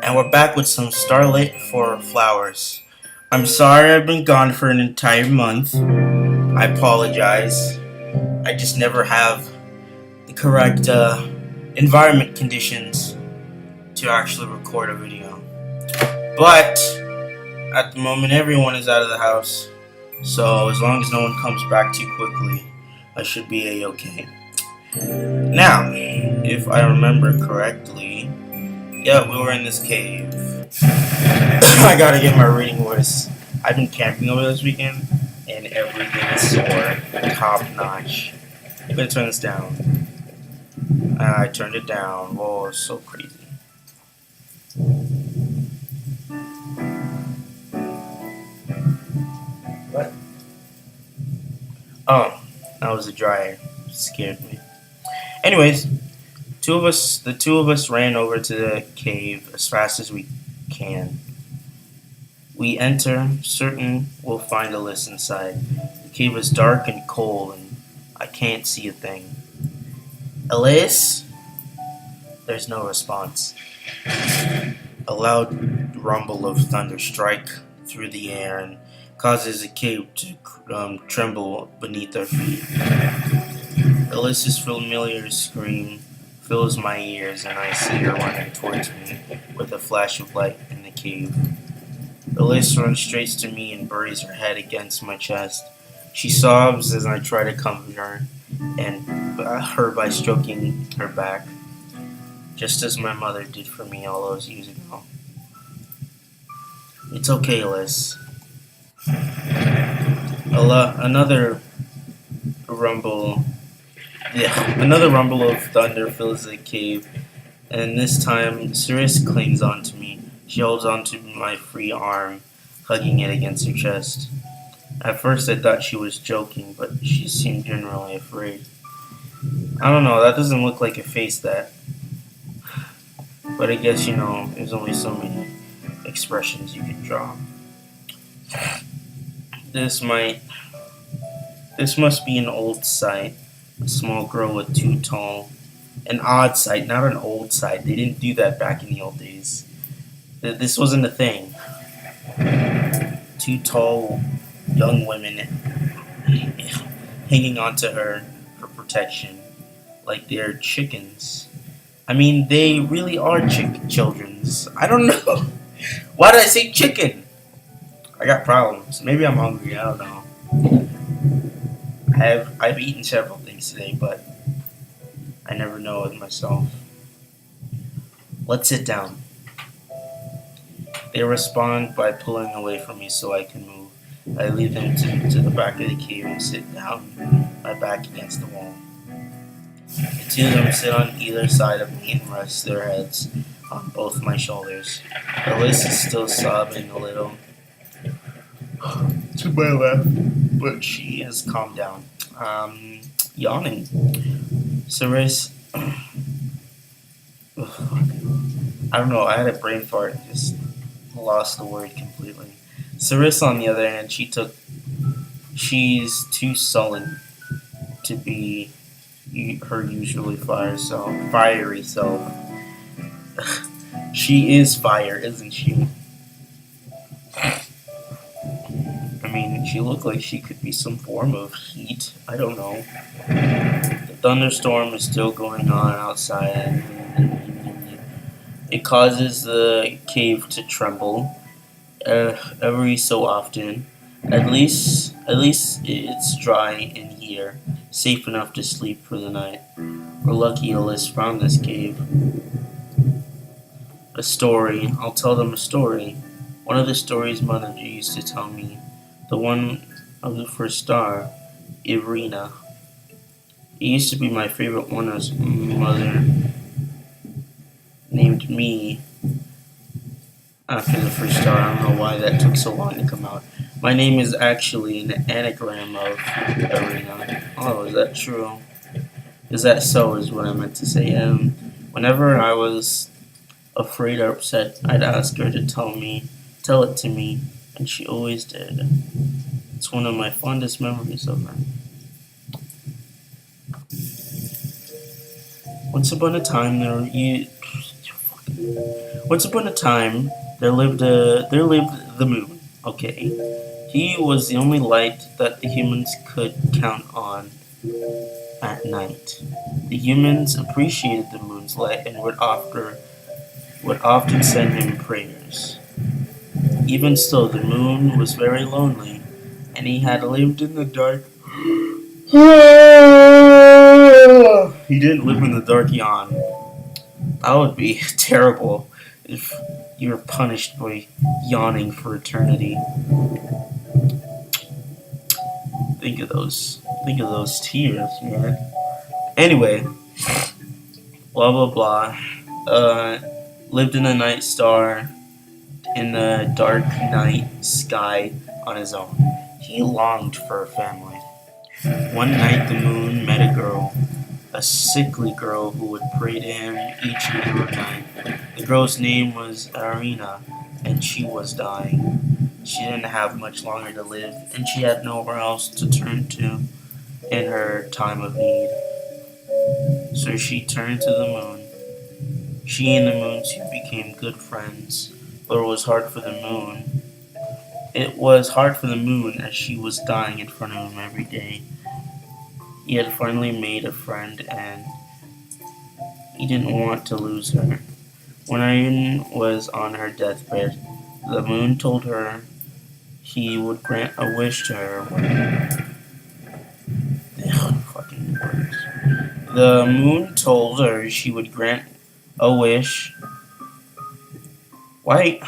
And we're back with some Starlit Flowers. I'm sorry I've been gone for an entire month. I apologize. I just never have the correct environment conditions to actually record a video. But at the moment, everyone is out of the house. So as long as no one comes back too quickly, I should be a-okay. Now, if I remember correctly, yeah, we were in this cave. I gotta get my reading voice. I've been camping over this weekend, and everything is sore, top notch. I'm gonna turn this down. I turned it down. Whoa, it's so crazy. What? Oh, that was a dryer. Scared me. Anyways, the two of us ran over to the cave as fast as we can. We enter, certain we'll find Alice inside. The cave is dark and cold, and I can't see a thing. Alice? There's no response. A loud rumble of thunder strikes through the air and causes the cave to tremble beneath our feet. Alice's familiar scream fills my ears, and I see her running towards me with a flash of light in the cave. Alice runs straight to me and buries her head against my chest. She sobs as I try to comfort her by stroking her back, just as my mother did for me all those years ago. It's okay, Alice. Another rumble of thunder fills the cave, and this time Cirrus clings onto me. She holds onto my free arm, hugging it against her chest. At first I thought she was joking, but she seemed genuinely afraid. I don't know, that doesn't look like a face but I guess, there's only so many expressions you can draw. This must be an old sight. A small girl with too tall. An odd sight, not an old sight. They didn't do that back in the old days. This wasn't a thing. Two tall young women hanging onto her for protection, like they're chickens. I mean, they really are children's. I don't know. Why did I say chicken? I got problems. Maybe I'm hungry. I don't know. I've eaten several things today, but I never know it myself. Let's sit down. They respond by pulling away from me so I can move. I lead them to the back of the cave and sit down, my back against the wall. The two of them sit on either side of me and rest their heads on both my shoulders. Alice is still sobbing a little to my left, but she has calmed down. Yawning. Cirrus, I don't know, I had a brain fart and just lost the word completely. Cirrus, on the other hand, she's too sullen to be her usually fiery self. She is fire, isn't she? I mean, she looked like she could be some form of heat. I don't know. The thunderstorm is still going on outside. It causes the cave to tremble every so often. At least it's dry in here, safe enough to sleep for the night. We're lucky Alice found this cave. A story. I'll tell them a story. One of the stories Mother used to tell me. The one of the first star, Irina. It used to be my favorite one as Mother named me after the first star. I don't know why that took so long to come out. My name is actually an anagram of Irina. Oh, is that true? Is that so, is what I meant to say. Whenever I was afraid or upset, I'd ask her to tell it to me, and she always did. It's one of my fondest memories of her. Once upon a time, Once upon a time, there lived the moon. Okay, he was the only light that the humans could count on at night. The humans appreciated the moon's light and would often send him prayers. Even so, the moon was very lonely, and he had lived in the dark. He didn't live in the dark yawn. That would be terrible if you were punished by yawning for eternity. Think of those tears, man. Anyway, blah blah blah. Lived in a night star in the dark night sky on his own. He longed for a family. One night the moon met a girl, a sickly girl who would pray to him each and every night. The girl's name was Arena, and she was dying. She didn't have much longer to live, and she had nowhere else to turn to in her time of need. So she turned to the moon. She and the moon soon became good friends, but it was hard for the moon. It was hard for the moon as she was dying in front of him every day. He had finally made a friend and he didn't want to lose her. When Irene was on her deathbed, the moon told her he would grant a wish to her. Fucking words. The moon told her she would grant a wish. Why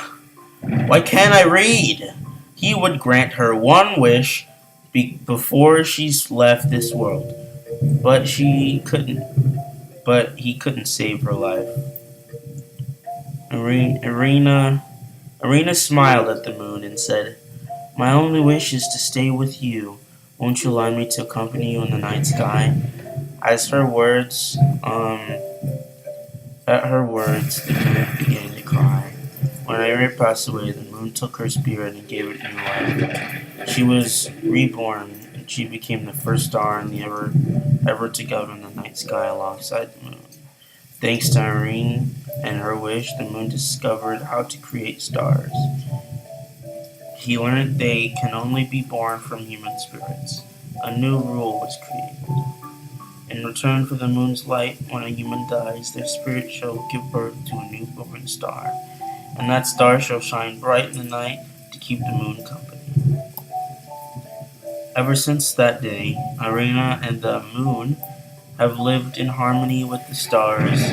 can't I read? He would grant her one wish before she left this world, but she couldn't. But he couldn't save her life. Arena smiled at the moon and said, "My only wish is to stay with you. Won't you allow me to accompany you in the night sky?" As her words, At her words, the moon began to cry. When Irene passed away, the moon took her spirit and gave it new life. She was reborn, and she became the first star in the ever to go in the night sky alongside the moon. Thanks to Irene and her wish, the moon discovered how to create stars. He learned they can only be born from human spirits. A new rule was created. In return for the moon's light, when a human dies, their spirit shall give birth to a newborn star, and that star shall shine bright in the night to keep the moon company. Ever since that day, Irena and the moon have lived in harmony with the stars,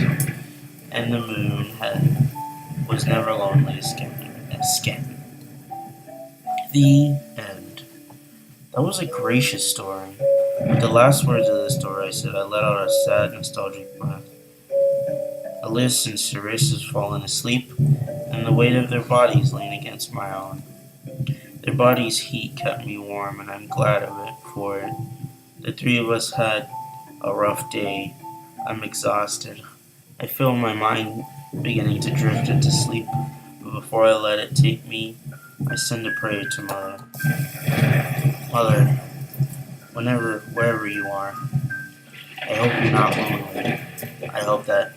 and the moon was never lonely again. The end. That was a gracious story. With the last words of the story, I said I let out a sad, nostalgic breath. Alice and Cerise has fallen asleep, and the weight of their bodies leaned against my arm. Their bodies' heat kept me warm, and I'm glad of it, for it. The three of us had a rough day. I'm exhausted. I feel my mind beginning to drift into sleep, but before I let it take me, I send a prayer to Mother. Mother, wherever you are, I hope you're not lonely. I hope that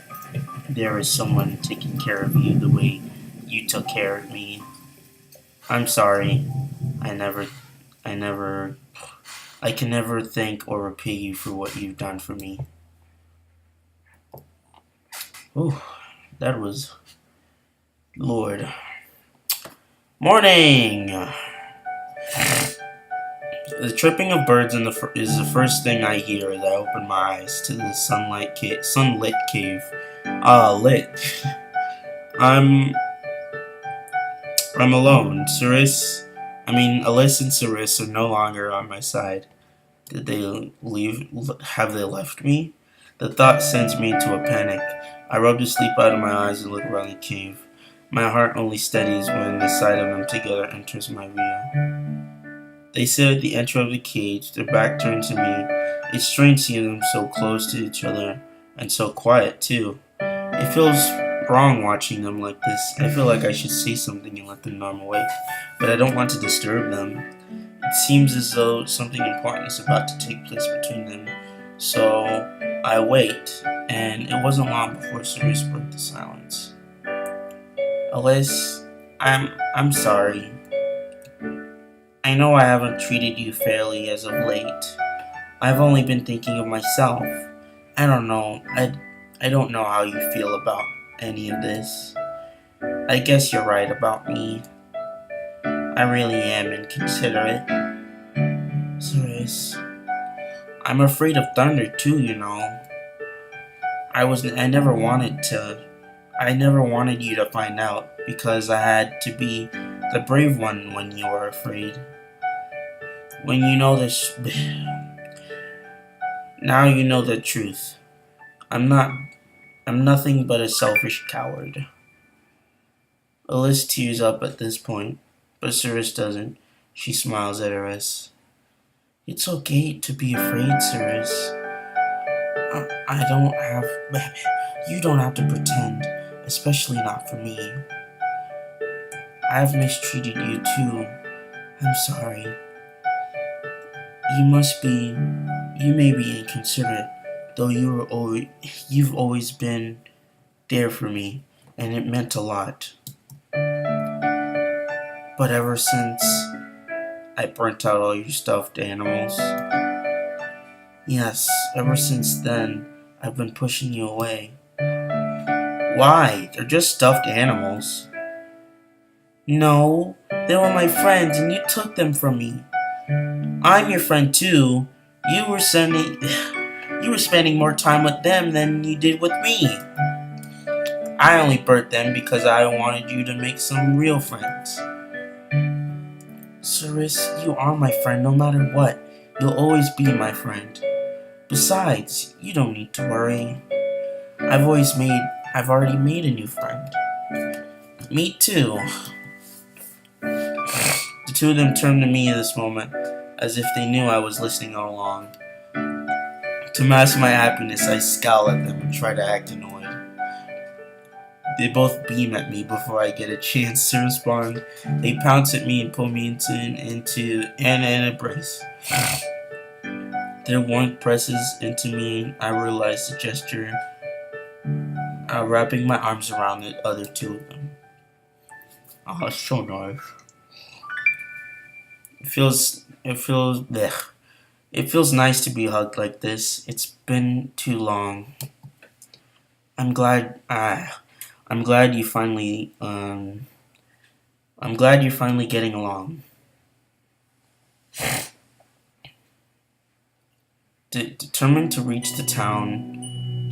there is someone taking care of you the way you took care of me. I'm sorry. I can never thank or repay you for what you've done for me. Ooh, that was Lord. Morning. The chirping of birds is the first thing I hear as I open my eyes to the sunlit cave. Lit. I'm alone. Alice and Cerise are no longer on my side. Did they leave? Have they left me? The thought sends me into a panic. I rub the sleep out of my eyes and look around the cave. My heart only steadies when the sight of them together enters my view. They sit at the entrance of the cage, their back turned to me. It's strange seeing them so close to each other, and so quiet, too. It feels wrong watching them like this. I feel like I should say something and let them know I'm awake, but I don't want to disturb them. It seems as though something important is about to take place between them, so I wait, and it wasn't long before Cerise broke the silence. Alice, I'm sorry. I know I haven't treated you fairly as of late. I've only been thinking of myself. I don't know. I don't know how you feel about any of this. I guess you're right about me. I really am inconsiderate. Serious. I'm afraid of thunder too, you know. I never wanted to. I never wanted you to find out because I had to be the brave one when you were afraid. When you know this, now you know the truth. I'm not. I'm nothing but a selfish coward. Alice tears up at this point, but Cirrus doesn't. She smiles at Eris. It's okay to be afraid, Cirrus. I don't have. You don't have to pretend, especially not for me. I've mistreated you too. I'm sorry. You must be. You may be inconsiderate, though you've always been there for me, and it meant a lot. But ever since I burnt out all your stuffed animals, yes, ever since then, I've been pushing you away. Why? They're just stuffed animals. No, they were my friends and you took them from me. I'm your friend too. You were spending more time with them than you did with me. I only burnt them because I wanted you to make some real friends. Cirrus, you are my friend no matter what. You'll always be my friend. Besides, you don't need to worry. I've already made a new friend. Me too. The two of them turned to me at this moment, as if they knew I was listening all along. To mask my happiness, I scowl at them and try to act annoyed. They both beam at me before I get a chance to respond. They pounce at me and pull me into an embrace. Their warmth presses into me. I realize the gesture, wrapping my arms around the other two of them. Oh, it's so nice. It feels nice to be hugged like this. It's been too long. I'm glad you finally I'm glad you're finally getting along. Determined to reach the town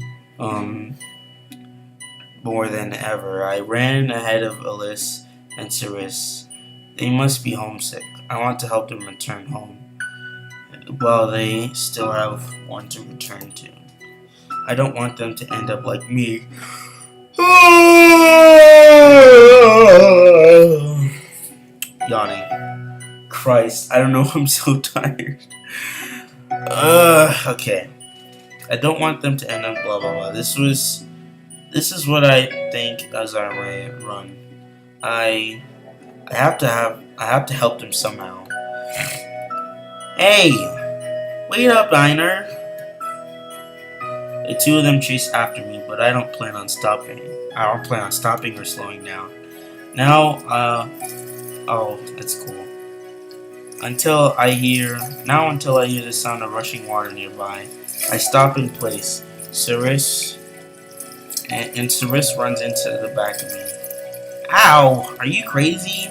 more than ever, I ran ahead of Alice and Cirrus. They must be homesick. I want to help them return home. While they still have one to return to. I don't want them to end up like me. Yawning. Christ, I don't know, I'm so tired. Okay. I don't want them to end up blah blah blah. This is what I think as I run. I have to help them somehow. Hey! Wait up, Einer! The two of them chase after me, but I don't plan on stopping. I don't plan on stopping or slowing down. Now, oh, that's cool. Until I hear the sound of rushing water nearby, I stop in place. Cirrus runs into the back of me. Ow! Are you crazy?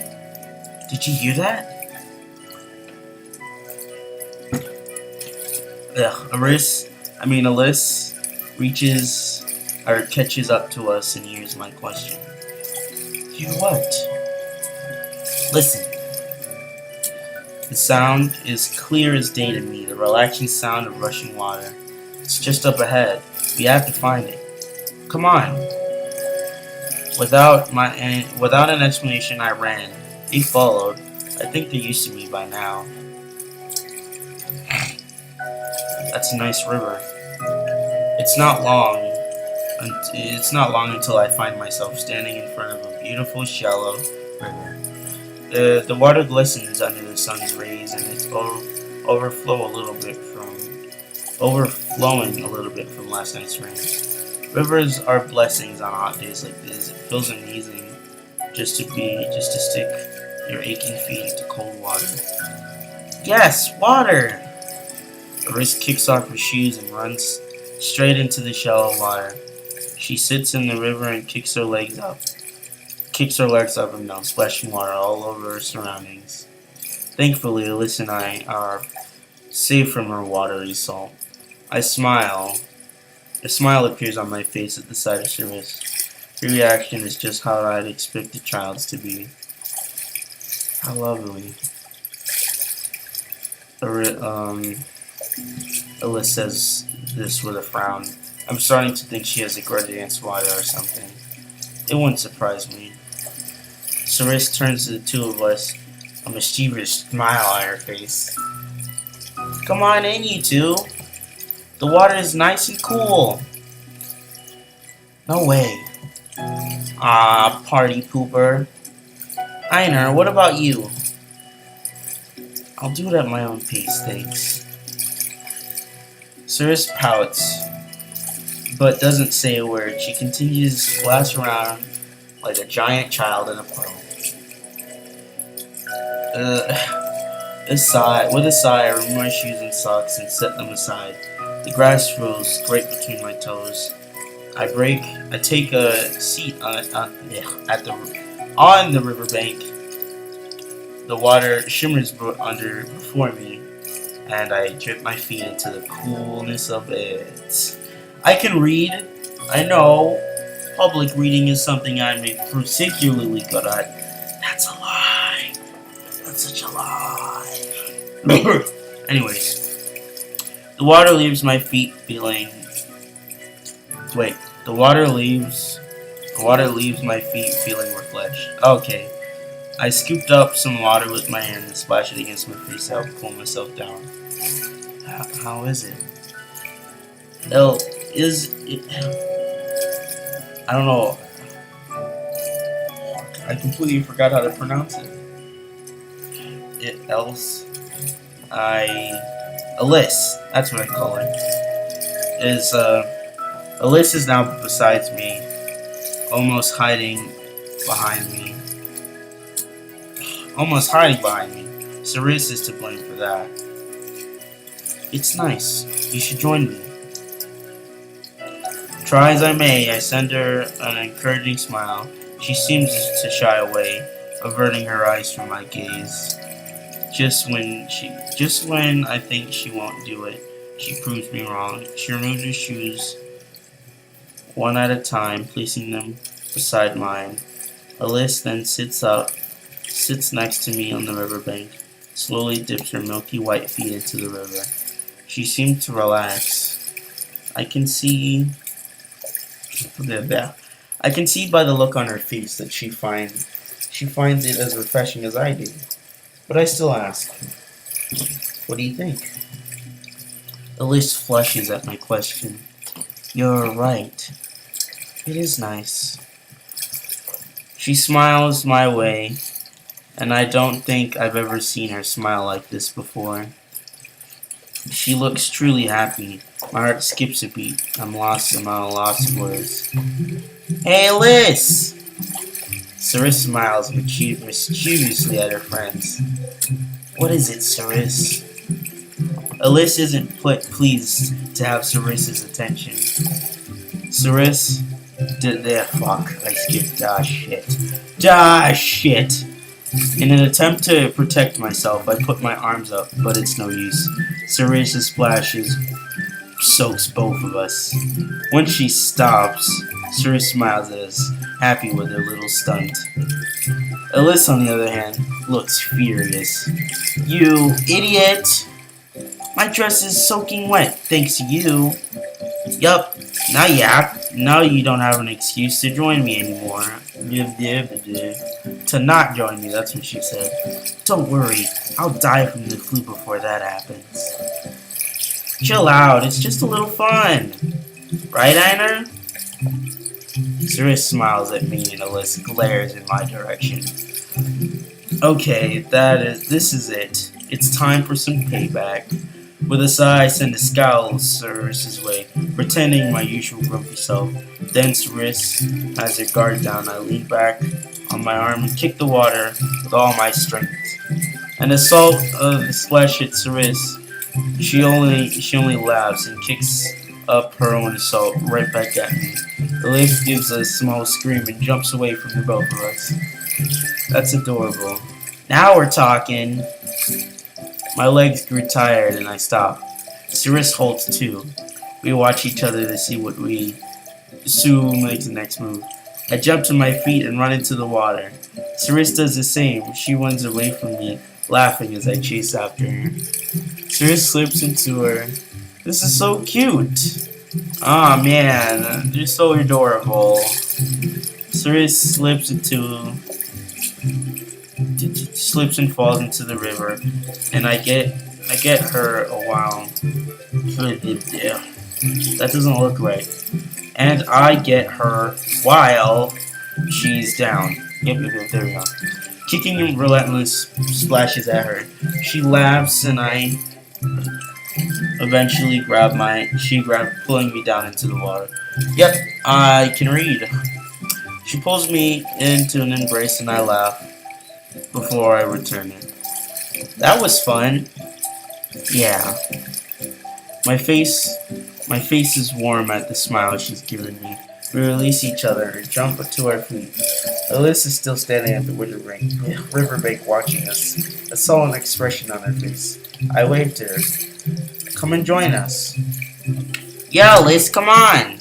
Did you hear that? Alice reaches or catches up to us and hears my question. Hear what? Listen. The sound is clear as day to me, the relaxing sound of rushing water. It's just up ahead. We have to find it. Come on. Without an explanation, I ran. They followed. I think they're used to me by now. That's a nice river. It's not long until I find myself standing in front of a beautiful, shallow river. The water glistens under the sun's rays, and it's overflowing a little bit from last night's rain. Rivers are blessings on hot days like this. It feels amazing just to stick your aching feet into cold water. Yes, water! Aris kicks off her shoes and runs straight into the shallow water. She sits in the river and kicks her legs up and down, splashing water all over her surroundings. Thankfully, Alice and I are safe from her watery assault. I smile. A smile appears on my face at the sight of Ceres. Her reaction is just how I'd expect a child's to be. How lovely. Alice says this with a frown. I'm starting to think she has a grudge against water or something. It wouldn't surprise me. Ceres turns to the two of us, a mischievous smile on her face. Come on in, you two. The water is nice and cool. No way. Ah, party pooper. Einar, what about you? I'll do it at my own pace, thanks. Ceres pouts, but doesn't say a word. She continues to splash around like a giant child in a puddle. With a sigh, I remove my shoes and socks and set them aside. The grass grows great between my toes. I take a seat on the riverbank. The water shimmers before me, and I dip my feet into the coolness of it. I can read. I know. Public reading is something I'm particularly good at. That's a lie. That's such a lie. Anyways, the water leaves my feet feeling. Wait, the water leaves my feet feeling refreshed. Okay. I scooped up some water with my hand and splashed it against my face to help pull myself down. How is it? I don't know. I completely forgot how to pronounce it. Alice. That's what I call her. Alice is now beside me, almost hiding behind me. Ceres is to blame for that. It's nice. You should join me. Try as I may, I send her an encouraging smile. She seems to shy away, averting her eyes from my gaze. Just when I think she won't do it, she proves me wrong. She removes her shoes one at a time, placing them beside mine. Alice then sits next to me on the riverbank, slowly dips her milky white feet into the river. She seems to relax. I can see by the look on her face that she finds it as refreshing as I do. But I still ask, what do you think? Elise flushes at my question. You're right. It is nice. She smiles my way, and I don't think I've ever seen her smile like this before. She looks truly happy. My heart skips a beat. I'm lost of words. Hey, Liz! Ceres smiles mischievously at her friends. What is it, Ceres? Alice isn't pleased to have Ceres's attention. Ceres, fuck, I skipped, shit. In an attempt to protect myself, I put my arms up, but it's no use. Ceres's splashes soaks both of us. When she stops, Ceres smiles at us, happy with her little stunt. Alice, on the other hand, looks furious. You idiot! My dress is soaking wet, thanks to you. Yup, now you don't have an excuse to join me anymore. To not join me, that's what she said. Don't worry, I'll die from the flu before that happens. Chill out, it's just a little fun. Right, Einar? Ceres smiles at me and Alice glares in my direction. Okay, this is it. It's time for some payback. With a sigh, I send a scowl Ceres's way, pretending my usual grumpy self. Then Ceres has her guard down. I lean back on my arm and kick the water with all my strength. And the salt of the splash hits her wrist. She only laughs and kicks up her own salt right back at me. The lady gives a small scream and jumps away from the both of us. That's adorable. Now we're talking. My legs grew tired and I stopped. Cyrus halts too. We watch each other to see what we Sue makes the next move. I jump to my feet and run into the water. Cyrus does the same. She runs away from me, laughing as I chase after her. Cyrus slips into her. This is so cute. Aw, oh, man, you're so adorable. Cyrus slips and falls into the river, and I get her a while. That doesn't look right. And I get her while she's down. Yep, there we go. Kicking relentless splashes at her. She laughs, and I eventually pulling me down into the water. Yep, I can read. She pulls me into an embrace, and I laugh before I return it. That was fun. Yeah. My face is warm at the smile she's given me. We release each other and jump to our feet. Alyssa is still standing at the riverbank watching us, a sullen expression on her face. I waved to her. Come and join us. Yeah, Liz, come on!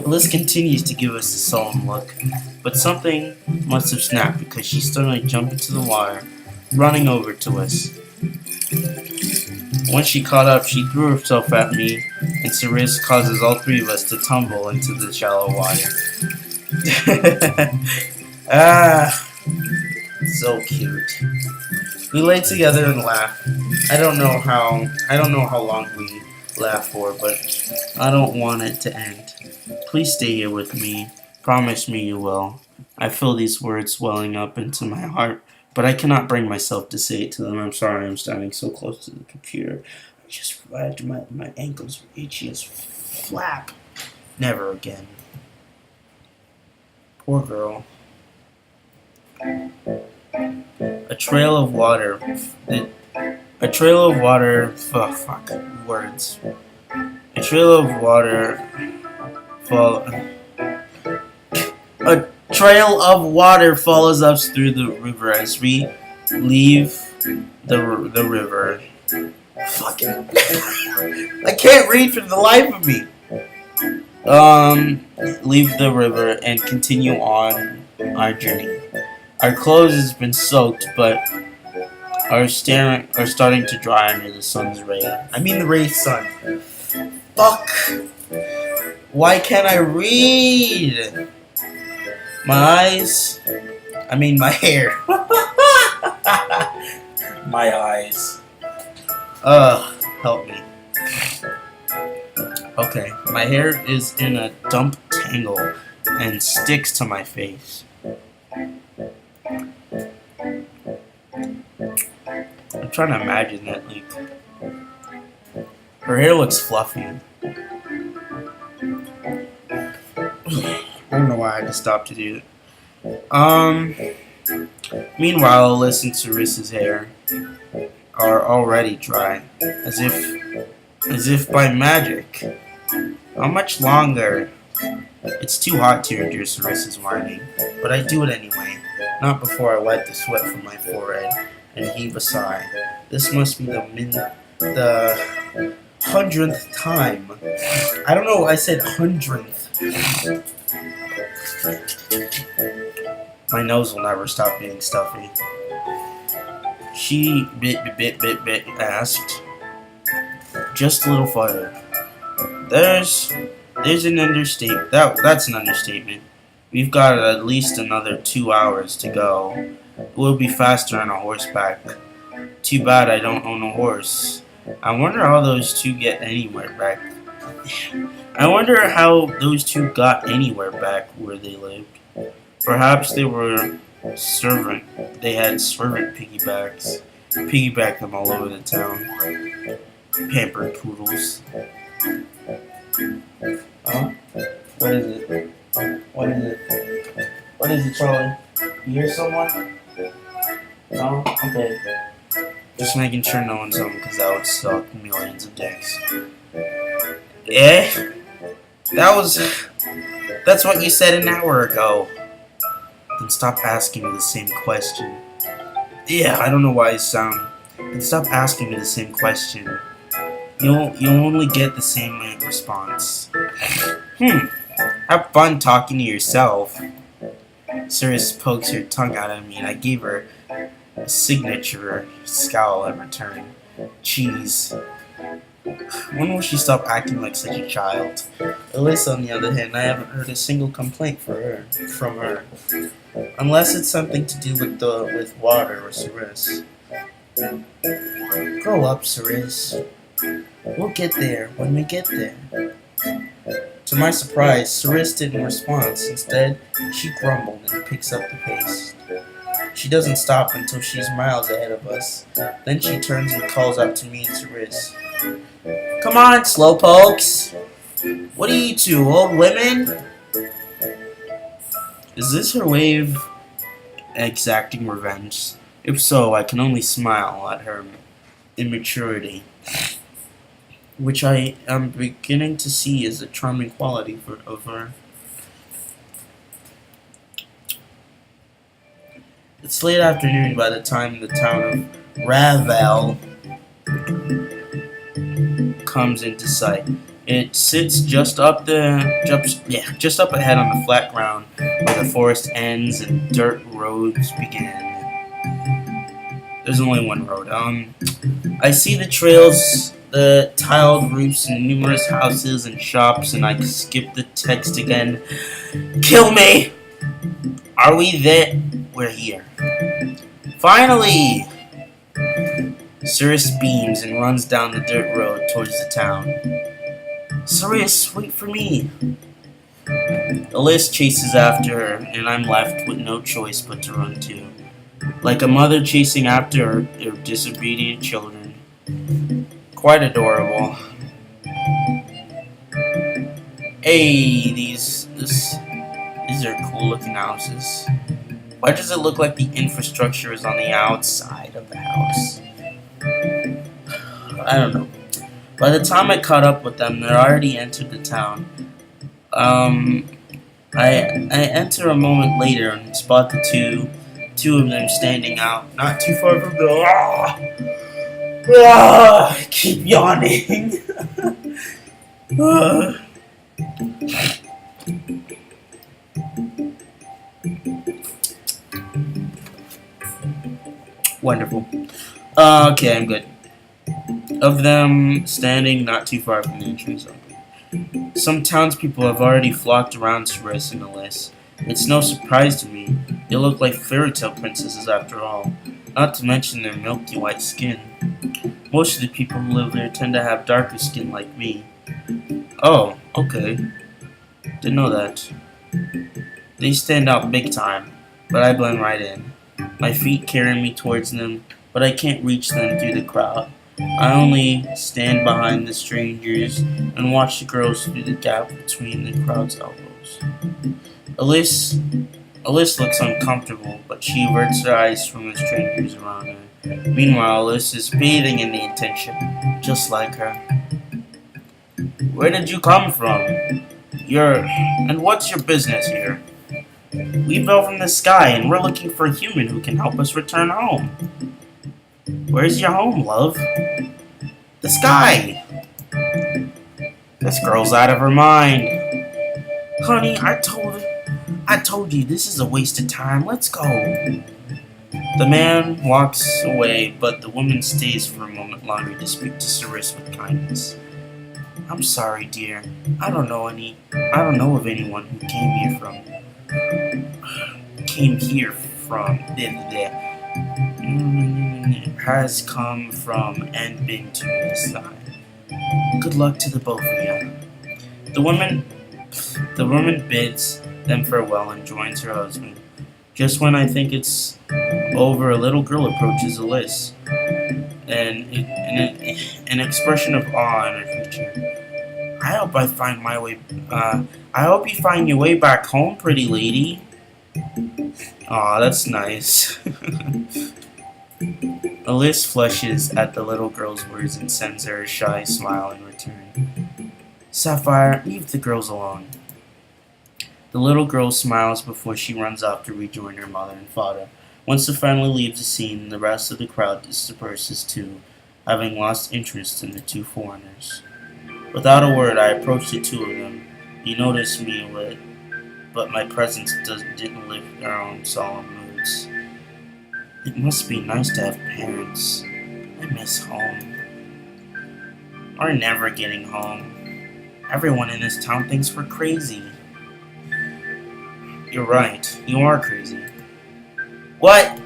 Liz continues to give us a sullen look, but something must have snapped because she suddenly jumped into the water, running over to us. Once she caught up, she threw herself at me, and Cyrus causes all three of us to tumble into the shallow water. So cute. We lay together and laugh. I don't know how long we laugh for, but I don't want it to end. Please stay here with me. Promise me you will. I feel these words welling up into my heart, but I cannot bring myself to say it to them. I'm sorry I'm standing so close to the computer. My ankles are itchy as flap. Never again. Poor girl. A trail of water. A trail of water. Fuck. Words. A trail of water. A trail of water follows us through the river as we leave the river. Fucking. I can't read for the life of me. Leave the river and continue on our journey. Our clothes has been soaked, but are starting to dry under the sun's ray. I mean the rays sun. Fuck. Why can't I read? My hair. My eyes. Help me. Okay, my hair is in a dump tangle and sticks to my face. I'm trying to imagine that, her hair looks fluffy. I don't know why I had to stop to do it. Meanwhile, Alyssa and Cyrus's hair are already dry, as if by magic. How much longer? It's too hot to endure Cyrus's whining, but I do it anyway. Not before I wipe the sweat from my forehead and heave a sigh. This must be the 100th time. I don't know. I said 100th. My nose will never stop being stuffy. She bit asked. Just a little farther. There's an understatement. That's an understatement. We've got at least another 2 hours to go. We'll be faster on a horseback. Too bad I don't own a horse. I wonder how those two get anywhere back. I wonder how those two got anywhere back where they lived. Perhaps they had servant piggybacks. Piggyback them all over the town. Pampered poodles. What is it? What is it? What is it, Charlie? You hear someone? No? Okay. Just making sure no one's home because that would suck millions of dicks. Eh? That's what you said an hour ago. Then stop asking me the same question. Yeah, I don't know why I sound. Then stop asking me the same question. You'll only get the same response. Have fun talking to yourself. Cirrus pokes her tongue out at me, and I gave her a signature scowl in return. Cheese. When will she stop acting like such a child? Alyssa, on the other hand, I haven't heard a single complaint from her. Unless it's something to do with water or Cirrus. Grow up, Cirrus. We'll get there when we get there. To my surprise, Cirrus didn't respond. Instead, she grumbled and picks up the pace. She doesn't stop until she's miles ahead of us. Then she turns and calls out to me and Cirrus. Come on, slowpokes! What are you two, old women? Is this her way of exacting revenge? If so, I can only smile at her immaturity, which I am beginning to see as a charming quality of her. It's late afternoon by the time the town of Ravel comes into sight. It sits just up ahead on the flat ground where the forest ends and dirt roads begin. There's only one road. I see the trails, the tiled roofs, and numerous houses and shops, and I skip the text again. Kill me! Are we there? We're here. Finally! Cirrus beams and runs down the dirt road towards the town. Cirrus, wait for me! Alyssa chases after her, and I'm left with no choice but to run too. Like a mother chasing after her disobedient children. Quite adorable. Hey, these are cool looking houses. Why does it look like the infrastructure is on the outside of the house? I don't know. By the time I caught up with them, they'd already entered the town. I enter a moment later and spot the two of them standing out, not too far from the. I keep yawning. Wonderful. Okay, I'm good. Of them standing not too far from the entrance. Some townspeople have already flocked around Cirrus and Alyssa. It's no surprise to me. They look like fairy tale princesses after all, not to mention their milky white skin. Most of the people who live there tend to have darker skin like me. Oh, okay. Didn't know that. They stand out big time, but I blend right in. My feet carry me towards them, but I can't reach them through the crowd. I only stand behind the strangers and watch the girls through the gap between the crowd's elbows. Alyssa looks uncomfortable, but she averts her eyes from the strangers around her. Meanwhile, Alyssa is bathing in the attention, just like her. Where did you come from? And what's your business here? We fell from the sky, and we're looking for a human who can help us return home. Where's your home, love? The sky! This girl's out of her mind. Honey, I told you this is a waste of time. Let's go. The man walks away, but the woman stays for a moment longer to speak to Cirrus with kindness. I'm sorry, dear. I don't know of anyone who has come from and been to this side. Good luck to the both of you. The woman bids them farewell and joins her husband. Just when I think it's over, a little girl approaches Alyssa, and an expression of awe in her feature. I hope I find my way. I hope you find your way back home, pretty lady. Aw, that's nice. Elise flushes at the little girl's words and sends her a shy smile in return. Sapphire, leave the girls alone. The little girl smiles before she runs off to rejoin her mother and father. Once the family leaves the scene, the rest of the crowd disperses too, having lost interest in the two foreigners. Without a word, I approach the two of them. He noticed me but my presence didn't lift their own solemn moods. It must be nice to have parents. I miss home. We're never getting home. Everyone in this town thinks we're crazy. You're right. You are crazy. What?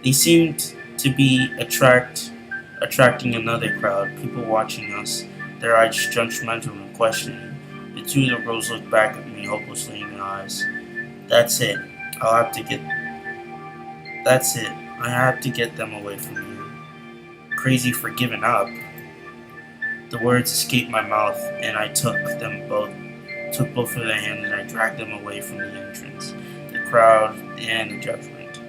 They seemed to be attracting another crowd, people watching us, their eyes judgmental and questioning. The two little girls looked back at me hopelessly in the eyes. That's it. That's it. I have to get them away from here. Crazy for giving up. The words escaped my mouth, and I took both of their hands, and I dragged them away from the entrance, the crowd, and the judgment.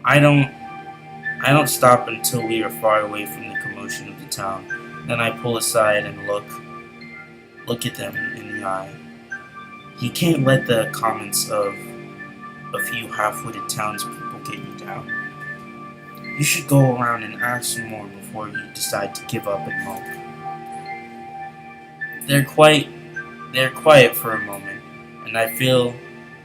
I don't stop until we are far away from the commotion of the town. Then I pull aside and look at them in the eye. You can't let the comments of a few half-witted townspeople get you down. You should go around and ask some more before you decide to give up and hope. They're quiet for a moment, and I feel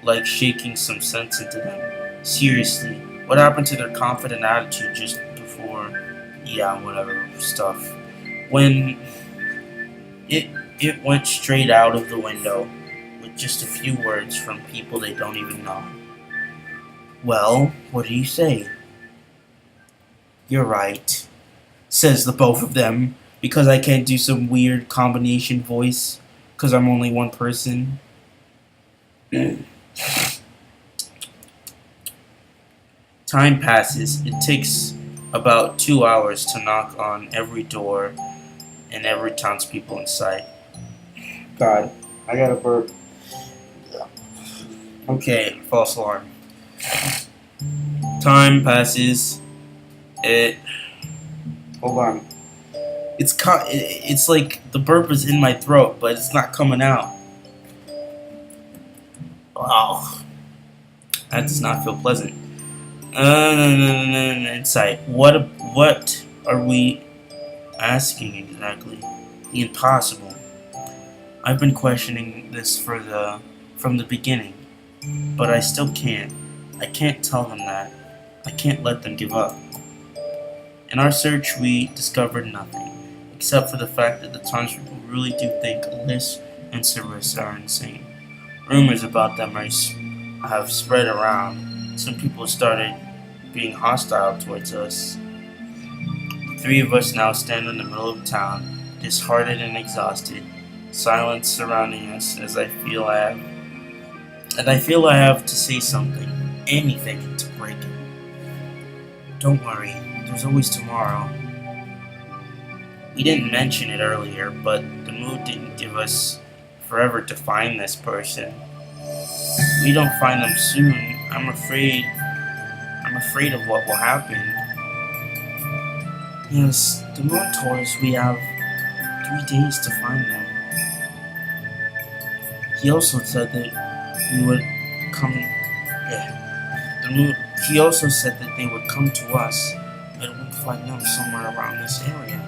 like shaking some sense into them. Seriously, what happened to their confident attitude just before, whatever stuff? When it went straight out of the window with just a few words from people they don't even know. Well, what do you say? You're right, says the both of them, because I can't do some weird combination voice, because I'm only one person. Time passes. It takes about 2 hours to knock on every door and every townspeople in sight. God, I gotta burp. Okay, false alarm. Time passes. Hold on. It's like the burp is in my throat, but it's not coming out. Wow, that does not feel pleasant. Insight. What are we asking exactly? The impossible. I've been questioning this from the beginning, but I still can't. I can't tell them that. I can't let them give up. In our search, we discovered nothing, except for the fact that the townspeople really do think Alice and Cyrus are insane. Rumors about them have spread around. Some people started being hostile towards us. The three of us now stand in the middle of town, disheartened and exhausted, silence surrounding us as I feel I have to say something, anything to break it. Don't worry, there's always tomorrow. We didn't mention it earlier, but the mood didn't give us forever to find this person. If we don't find them soon, I'm afraid of what will happen. Yes, the moon told us we have 3 days to find them. He also said that we would come. He also said that they would come to us, and we'd find them somewhere around this area.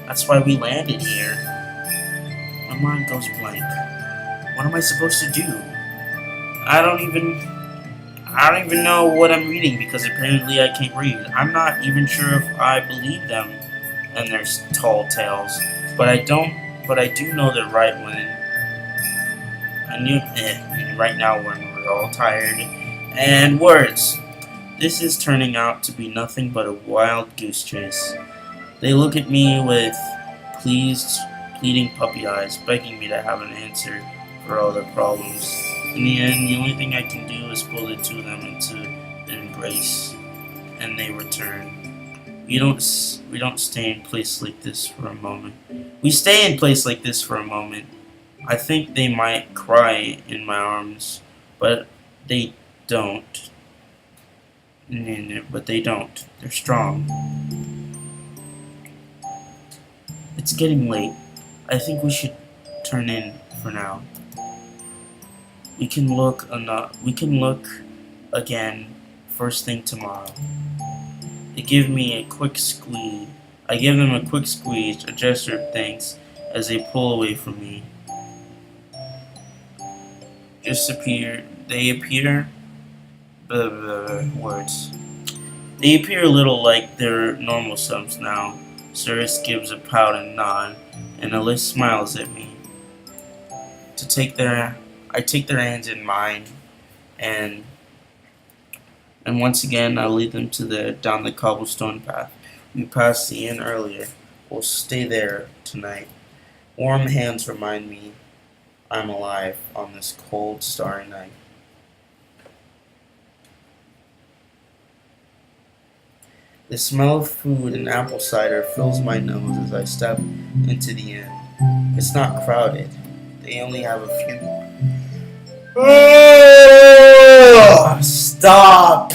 That's why we landed here. My mind goes blank. What am I supposed to do? I don't even know what I'm reading because apparently I can't read. I'm not even sure if I believe them and their tall tales, but I do know they're right when right now when we're all tired. And words. This is turning out to be nothing but a wild goose chase. They look at me with pleading puppy eyes, begging me to have an answer for all their problems. In the end, the only thing I can do is pull the two of them into an embrace, and they return. We don't stay in place like this for a moment. We stay in place like this for a moment. I think they might cry in my arms, but they don't. But they don't. They're strong. It's getting late. I think we should turn in for now. We can look again first thing tomorrow. They give me a quick squeeze. I give them a quick squeeze, a gesture of thanks, as they pull away from me. They appear. Blah, blah, blah, words. They appear a little like their normal selves now. Cyrus gives a pout and nod, and Alice smiles at me. I take their hands in mine, and once again I lead them down the cobblestone path. We passed the inn earlier. We'll stay there tonight. Warm hands remind me I'm alive on this cold, starry night. The smell of food and apple cider fills my nose as I step into the inn. It's not crowded. They only have a few. Stop!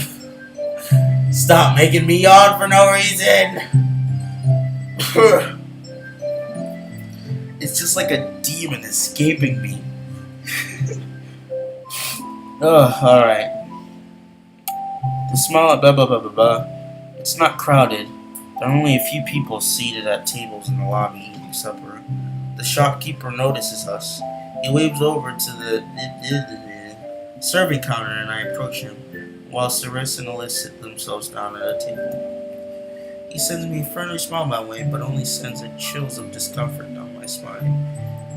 Stop making me yawn for no reason! It's just like a demon escaping me. Alright. The smell of blah blah blah blah blah. It's not crowded. There are only a few people seated at tables in the lobby eating supper. The shopkeeper notices us. He waves over to the serving counter and I approach him, while Cyrus and Alice sit themselves down at a table. He sends me a friendly smile my way, but only sends a chills of discomfort down my spine.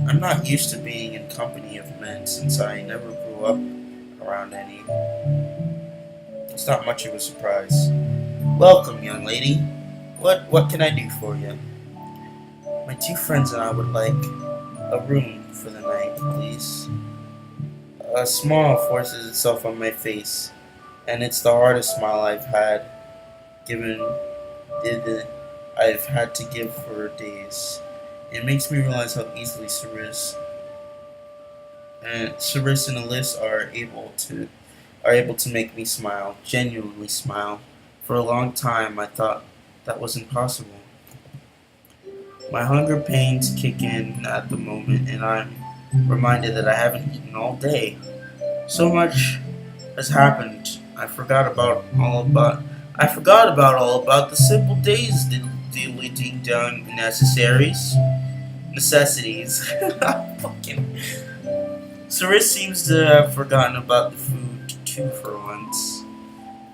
I'm not used to being in company of men since I never grew up around any. It's not much of a surprise. Welcome, young lady. What can I do for you? My two friends and I would like a room for the night, please. A smile forces itself on my face, and it's the hardest smile I've had to give for days. It makes me realize how easily Cyrus and Alice are able to make me smile, genuinely smile. For a long time, I thought that was impossible. My hunger pains kick in at the moment, and I'm reminded that I haven't eaten all day. So much has happened. I forgot about all about the simple days deleting down necessities. Fucking. Cyrus seems to have forgotten about the food too for once.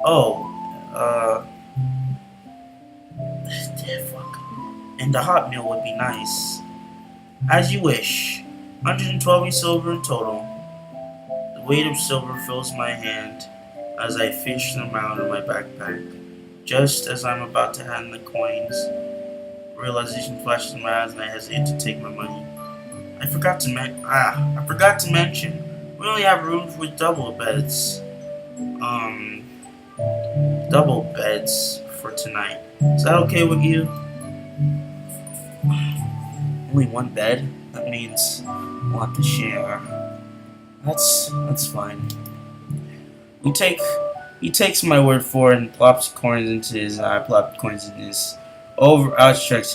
Oh. Fuck. And the hot meal would be nice. As you wish. 112 silver in total. The weight of silver fills my hand as I fish them out of my backpack. Just as I'm about to hand the coins, realization flashes in my eyes and I hesitate to take my money. I forgot to mention, we only have rooms with double beds for tonight. Is that okay with you? Only one bed? That means we'll have to share. That's fine. He takes my word for it and plops coins into his outstretched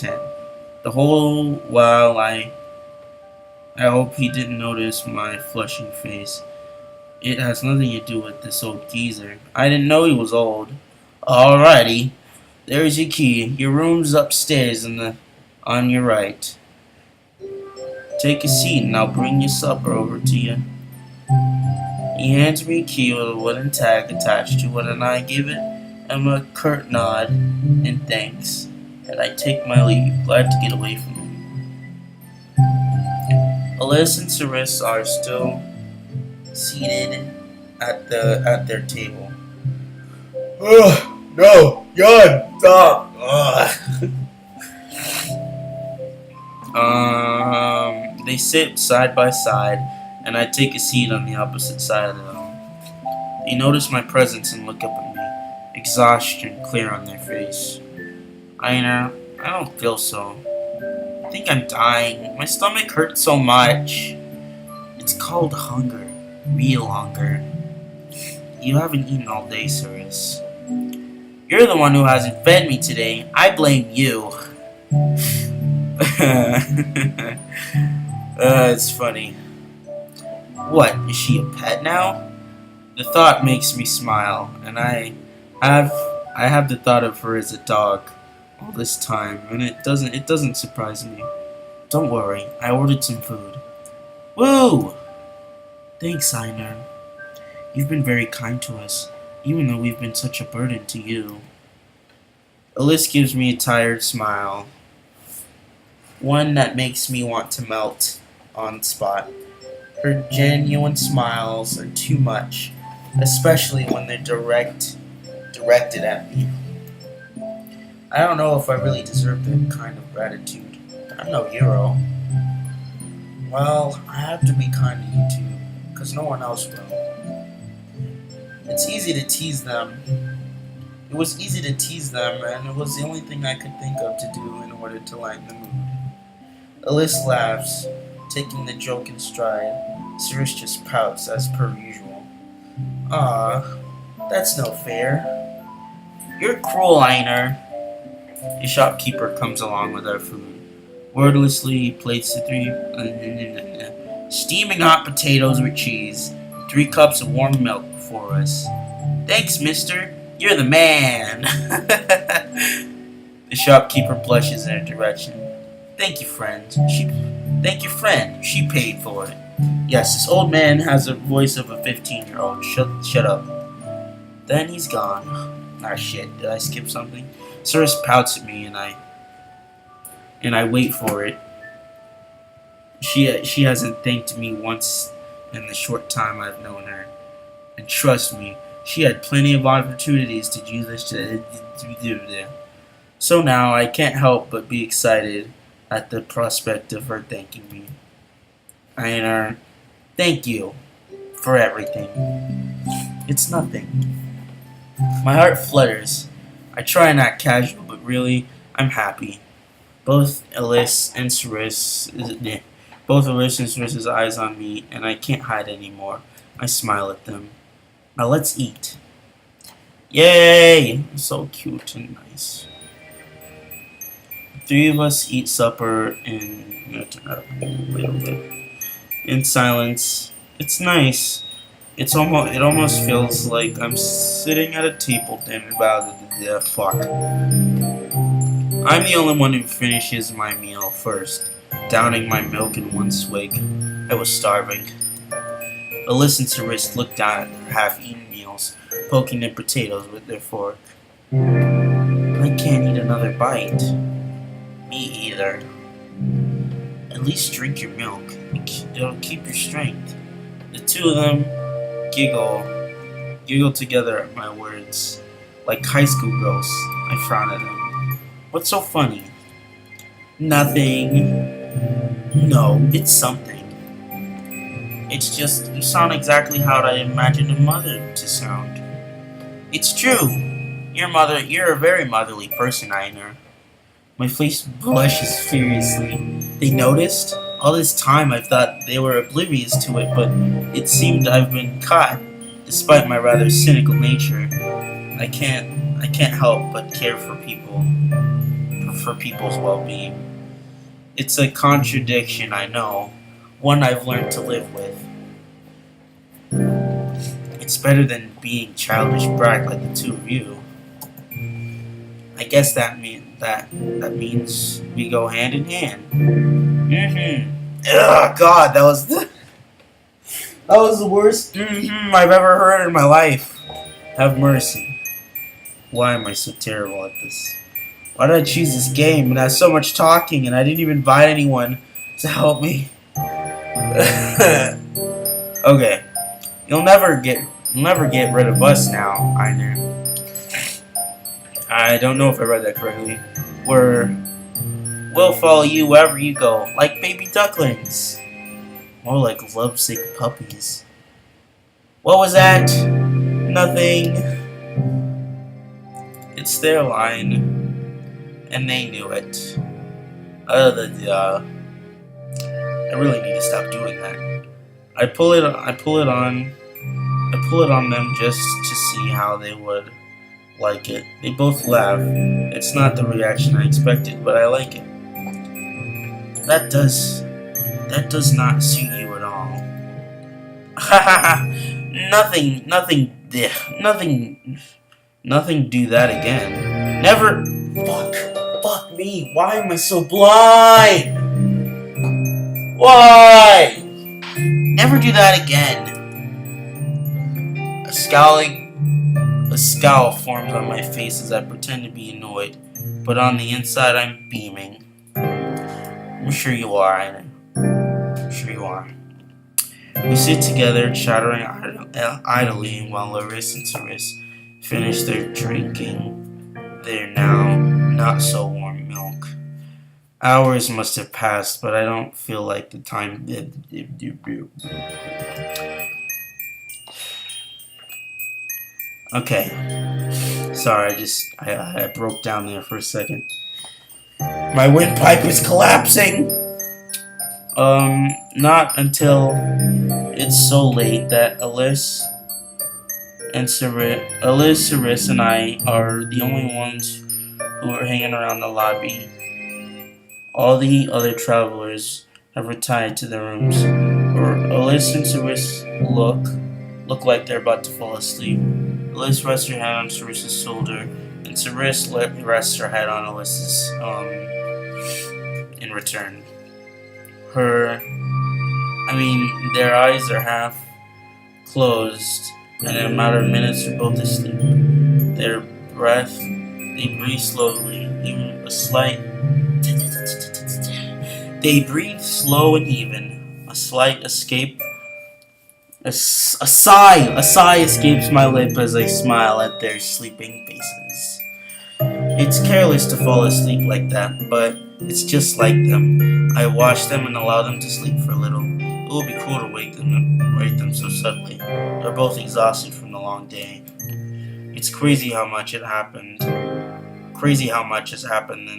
hand. The whole while I hope he didn't notice my flushing face. It has nothing to do with this old geezer. I didn't know he was old. Alrighty. There's your key. Your room's upstairs on your right. Take a seat and I'll bring your supper over to you. He hands me a key with a wooden tag attached to it, and I give him a curt nod in thanks, and I take my leave, glad to get away from him. Alice and Cyrus are still seated at their table. Ugh, no, yawn, stop. They sit side by side, and I take a seat on the opposite side of them. They notice my presence and look up at me, exhaustion clear on their face. Einer, I don't feel so. I think I'm dying. My stomach hurts so much. It's called hunger. Real hunger. You haven't eaten all day, Cyrus. You're the one who hasn't fed me today. I blame you. It's funny. What, is she a pet now? The thought makes me smile, and have I have the thought of her as a dog all this time, and it doesn't surprise me. Don't worry, I ordered some food. Woo! Thanks, Einer. You've been very kind to us, even though we've been such a burden to you. Alice gives me a tired smile, one that makes me want to melt on the spot. Her genuine smiles are too much, especially when they're directed at me. I don't know if I really deserve that kind of gratitude. I'm no hero. Well, I have to be kind to you too, because no one else will. It's easy to tease them. It was easy to tease them, and it was the only thing I could think of to do in order to lighten the mood. Alice laughs, taking the joke in stride. Cyrus just pouts as per usual. Ah, that's no fair. You're cruel, Einer. The shopkeeper comes along with our food. Wordlessly, he plates the 3 steaming hot potatoes with cheese, and 3 cups of warm milk before us. Thanks, mister. You're the man. The shopkeeper blushes in her direction. Thank you, friend. She paid for it. Yes, this old man has the voice of a 15-year-old. Shut up. Then he's gone. Ah, shit. Did I skip something? Cyrus pouts at me, and I wait for it. She hasn't thanked me once in the short time I've known her. And trust me, she had plenty of opportunities to do this. So now I can't help but be excited at the prospect of her thanking me. Einer, thank you for everything. It's nothing. My heart flutters. I try not casual, but really, I'm happy. Both Alice and Cyrus's eyes on me, and I can't hide anymore. I smile at them. Now let's eat. Yay! So cute and nice. The 3 of us eat supper in silence. It's nice. It almost feels like I'm sitting at a table dinner. Fuck. I'm the only one who finishes my meal first, downing my milk in one swig. I was starving. Alice and Cyrus looked down at their half-eaten meals, poking their potatoes with their fork. I can't eat another bite. Me either. At least drink your milk. It'll keep your strength. The 2 of them giggle together at my words. Like high school girls, I frown at them. What's so funny? Nothing. No, it's something. It's just, you sound exactly how I imagined a mother to sound. It's true. You're a very motherly person, Einer. My face blushes furiously. They noticed? All this time I thought they were oblivious to it, but it seemed I've been caught, despite my rather cynical nature. I can't help but care for people's well-being. It's a contradiction, I know, one I've learned to live with. It's better than being childish brat like the 2 of you. I guess that means we go hand in hand. Ugh, God, that was the worst I've ever heard in my life. Have mercy. Why am I so terrible at this? Why did I choose this game and have so much talking and I didn't even invite anyone to help me? Okay. You'll never get rid of us now, Einer. I don't know if I read that correctly. We'll follow you wherever you go, like baby ducklings. More like lovesick puppies. What was that? Nothing. It's their line. and they knew it. I really need to stop doing that. I pull it on them just to see how they would like it. They both laugh. It's not the reaction I expected, but I like it. That does not suit you at all. Nothing do that again. Never. Fuck me. Why am I so blind? Why? Never do that again. A scowl forms on my face as I pretend to be annoyed, but on the inside I'm beaming. I'm sure you are, I know. I'm sure you are. We sit together, chattering idly, while Larissa and Cerise finish their drinking their now not-so-warm milk. Hours must have passed, but I don't feel like the time did. Okay. Sorry, I broke down there for a second. My windpipe is collapsing! Not until it's so late that Alice, Cerise, and I are the only ones who are hanging around the lobby. All the other travelers have retired to their rooms. Alice and Cerise look like they're about to fall asleep. Alice rests her head on Cerise's shoulder, and Cerise rests her head on Alice's, in return. Their eyes are half closed, and in a matter of minutes they're both asleep. They breathe slowly, even a slight. They breathe slow and even. A slight escape. A sigh escapes my lip as I smile at their sleeping faces. It's careless to fall asleep like that, but it's just like them. I watch them and allow them to sleep for a little. It will be cruel to wake them so suddenly. They're both exhausted from the long day. It's crazy how much has happened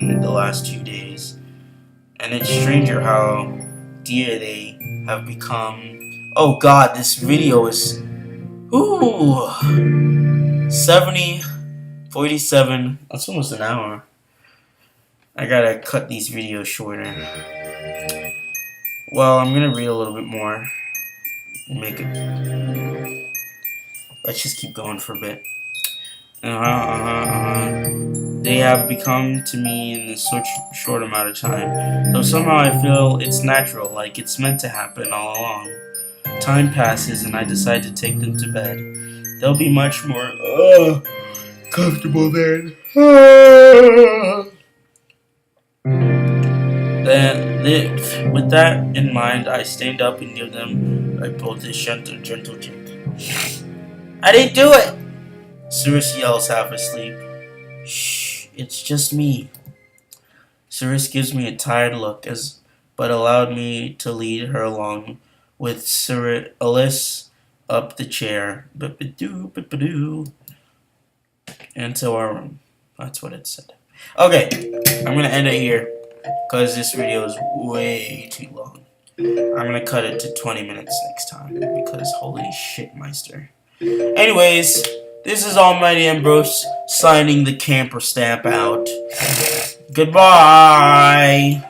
in the last 2 days. And it's stranger how dear they have become. Oh god, this video is 47. That's almost an hour. I gotta cut these videos shorter. Well, I'm gonna read a little bit more. Let's just keep going for a bit. They have become to me in this such short amount of time. Though somehow I feel it's natural, like it's meant to happen all along. Time passes and I decide to take them to bed. They'll be much more comfortable then. With that in mind, I stand up and give them both a gentle jig. I didn't do it! Cerise yells half asleep. Shh, it's just me. Cerise gives me a tired look, but allowed me to lead her along with Alice up the chair. Into our room. That's what it said. Okay, I'm gonna end it here because this video is way too long. I'm gonna cut it to 20 minutes next time because holy shit, Meister. Anyways, this is Almighty Ambrose signing the camper stamp out. Goodbye.